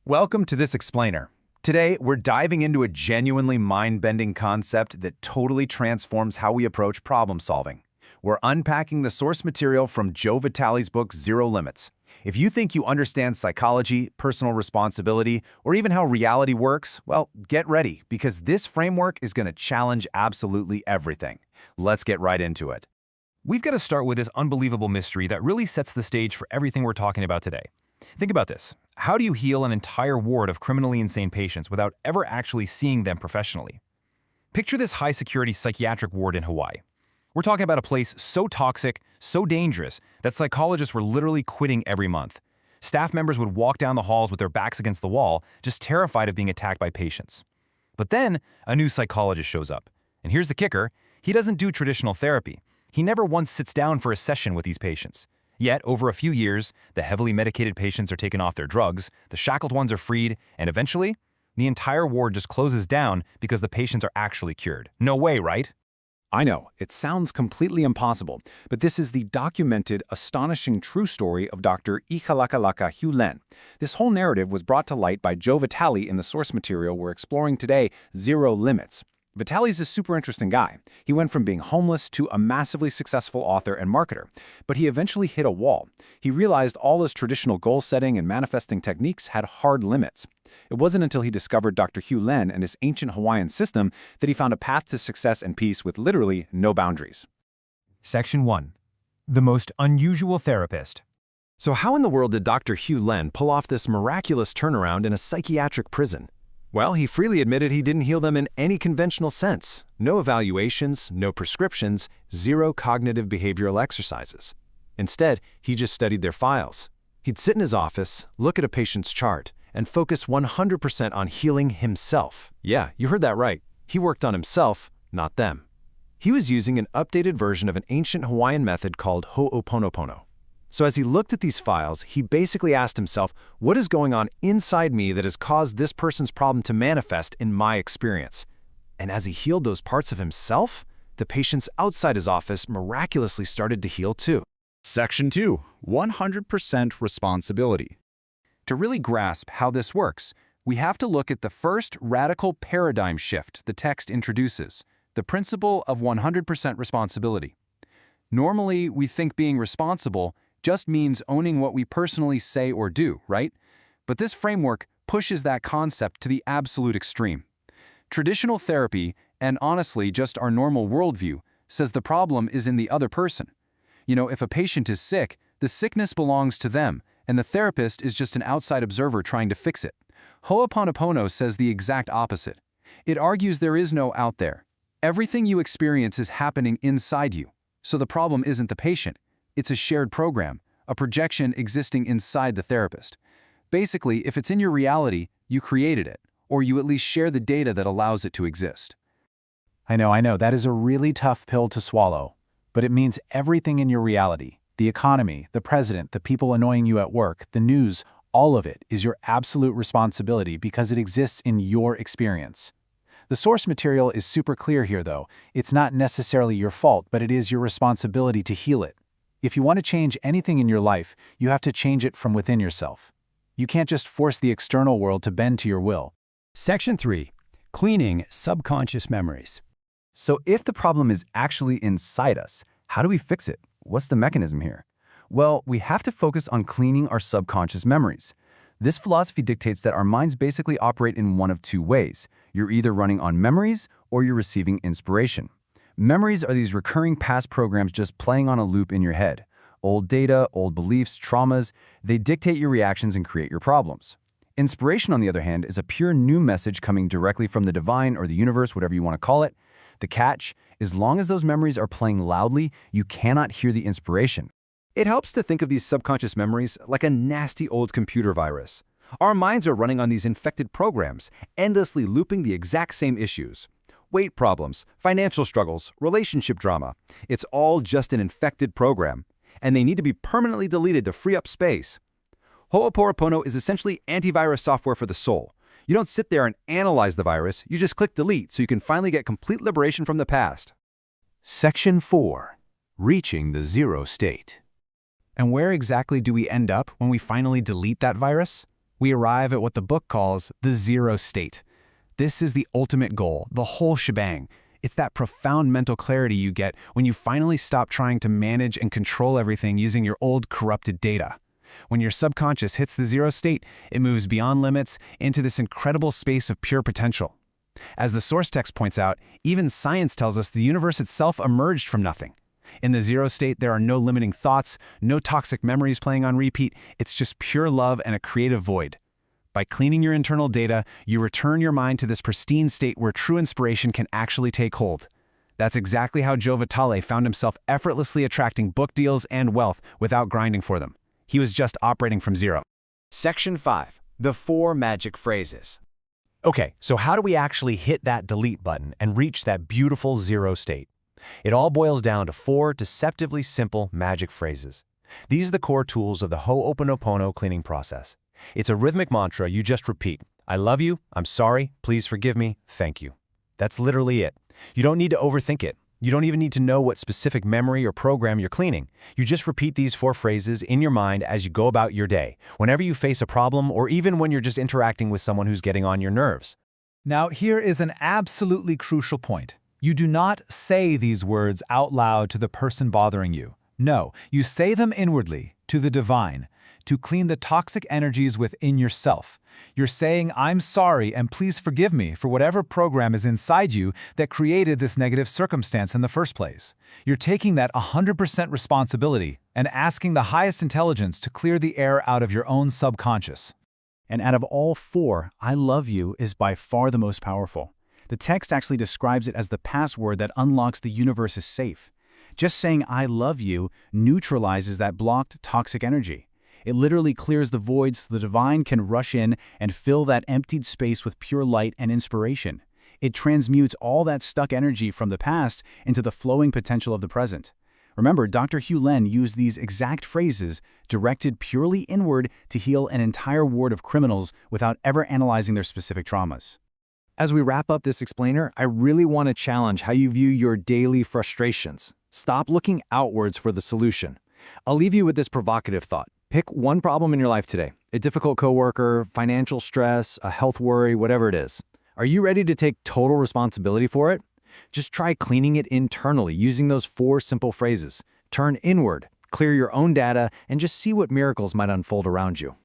Welcome to this explainer. Today, we're diving into a genuinely mind-bending concept that totally transforms how we approach problem solving. We're unpacking the source material from Joe Vitale's book, Zero Limits. If you think you understand psychology, personal responsibility, or even how reality works, well, get ready, because this framework is going to challenge absolutely everything. Let's get right into it. We've got to start with this unbelievable mystery that really sets the stage for everything we're talking about today. Think about this. How do you heal an entire ward of criminally insane patients without ever actually seeing them professionally? Picture this high-security psychiatric ward in Hawaii. We're talking about a place so toxic, so dangerous, that psychologists were literally quitting every month. Staff members would walk down the halls with their backs against the wall, just terrified of being attacked by patients. But then, a new psychologist shows up. And here's the kicker: he doesn't do traditional therapy. He never once sits down for a session with these patients. Yet, over a few years, the heavily medicated patients are taken off their drugs, the shackled ones are freed, and eventually, the entire ward just closes down because the patients are actually cured. No way, right? I know, it sounds completely impossible, but this is the documented, astonishing true story of Dr. Ihaleakala Hew Len. This whole narrative was brought to light by Joe Vitale in the source material we're exploring today, Zero Limits. Vitale's a super interesting guy. He went from being homeless to a massively successful author and marketer, but he eventually hit a wall. He realized all his traditional goal setting and manifesting techniques had hard limits. It wasn't until he discovered Dr. Hew Len and his ancient Hawaiian system that he found a path to success and peace with literally no boundaries. Section 1. The most unusual therapist. So how in the world did Dr. Hew Len pull off this miraculous turnaround in a psychiatric prison? Well, he freely admitted he didn't heal them in any conventional sense. No evaluations, no prescriptions, zero cognitive behavioral exercises. Instead, he just studied their files. He'd sit in his office, look at a patient's chart, and focus 100% on healing himself. Yeah, you heard that right. He worked on himself, not them. He was using an updated version of an ancient Hawaiian method called ho'oponopono. So as he looked at these files, he basically asked himself, what is going on inside me that has caused this person's problem to manifest in my experience? And as he healed those parts of himself, the patients outside his office miraculously started to heal too. Section 2. 100% responsibility. To really grasp how this works, we have to look at the first radical paradigm shift the text introduces, the principle of 100% responsibility. Normally, we think being responsible just means owning what we personally say or do, right? But this framework pushes that concept to the absolute extreme. Traditional therapy, and honestly just our normal worldview, says the problem is in the other person. You know, if a patient is sick, the sickness belongs to them, and the therapist is just an outside observer trying to fix it. Ho'oponopono says the exact opposite. It argues there is no out there. Everything you experience is happening inside you. So the problem isn't the patient. It's a shared program, a projection existing inside the therapist. Basically, if it's in your reality, you created it, or you at least share the data that allows it to exist. I know, that is a really tough pill to swallow, but it means everything in your reality, the economy, the president, the people annoying you at work, the news, all of it is your absolute responsibility because it exists in your experience. The source material is super clear here though. It's not necessarily your fault, but it is your responsibility to heal it. If you want to change anything in your life, you have to change it from within yourself. You can't just force the external world to bend to your will. Section 3. Cleaning subconscious memories. So if the problem is actually inside us, how do we fix it? What's the mechanism here? Well, we have to focus on cleaning our subconscious memories. This philosophy dictates that our minds basically operate in one of two ways. You're either running on memories or you're receiving inspiration. Memories are these recurring past programs just playing on a loop in your head. Old data, old beliefs, traumas, they dictate your reactions and create your problems. Inspiration, on the other hand, is a pure new message coming directly from the divine or the universe, whatever you want to call it. The catch, as long as those memories are playing loudly, you cannot hear the inspiration. It helps to think of these subconscious memories like a nasty old computer virus. Our minds are running on these infected programs, endlessly looping the exact same issues. Weight problems, financial struggles, relationship drama. It's all just an infected program, and they need to be permanently deleted to free up space. Ho'oponopono is essentially antivirus software for the soul. You don't sit there and analyze the virus, you just click delete so you can finally get complete liberation from the past. Section 4. Reaching the zero state. And where exactly do we end up when we finally delete that virus? we arrive at what the book calls the zero state. This is the ultimate goal, the whole shebang. It's that profound mental clarity you get when you finally stop trying to manage and control everything using your old corrupted data. When your subconscious hits the zero state, it moves beyond limits into this incredible space of pure potential. As the source text points out, even science tells us the universe itself emerged from nothing. In the zero state, there are no limiting thoughts, no toxic memories playing on repeat. It's just pure love and a creative void. By cleaning your internal data, you return your mind to this pristine state where true inspiration can actually take hold. That's exactly how Joe Vitale found himself effortlessly attracting book deals and wealth without grinding for them. He was just operating from zero. Section 5. The 4 magic phrases. Okay, so how do we actually hit that delete button and reach that beautiful zero state? It all boils down to 4 deceptively simple magic phrases. These are the core tools of the Ho'oponopono cleaning process. It's a rhythmic mantra you just repeat. I love you, I'm sorry, please forgive me, thank you. That's literally it. You don't need to overthink it. You don't even need to know what specific memory or program you're cleaning. You just repeat these 4 phrases in your mind as you go about your day, whenever you face a problem or even when you're just interacting with someone who's getting on your nerves. Now, here is an absolutely crucial point. You do not say these words out loud to the person bothering you. No, you say them inwardly, to the divine, to clean the toxic energies within yourself. You're saying, I'm sorry and please forgive me for whatever program is inside you that created this negative circumstance in the first place. You're taking that 100% responsibility and asking the highest intelligence to clear the air out of your own subconscious. And out of all 4, I love you is by far the most powerful. The text actually describes it as the password that unlocks the universe's safe. Just saying I love you neutralizes that blocked toxic energy. It literally clears the void so the divine can rush in and fill that emptied space with pure light and inspiration. It transmutes all that stuck energy from the past into the flowing potential of the present. Remember, Dr. Hew Len used these exact phrases directed purely inward to heal an entire ward of criminals without ever analyzing their specific traumas. As we wrap up this explainer, I really want to challenge how you view your daily frustrations. Stop looking outwards for the solution. I'll leave you with this provocative thought. Pick one problem in your life today, a difficult coworker, financial stress, a health worry, whatever it is. Are you ready to take total responsibility for it? Just try cleaning it internally using those 4 simple phrases. Turn inward, clear your own data, and just see what miracles might unfold around you.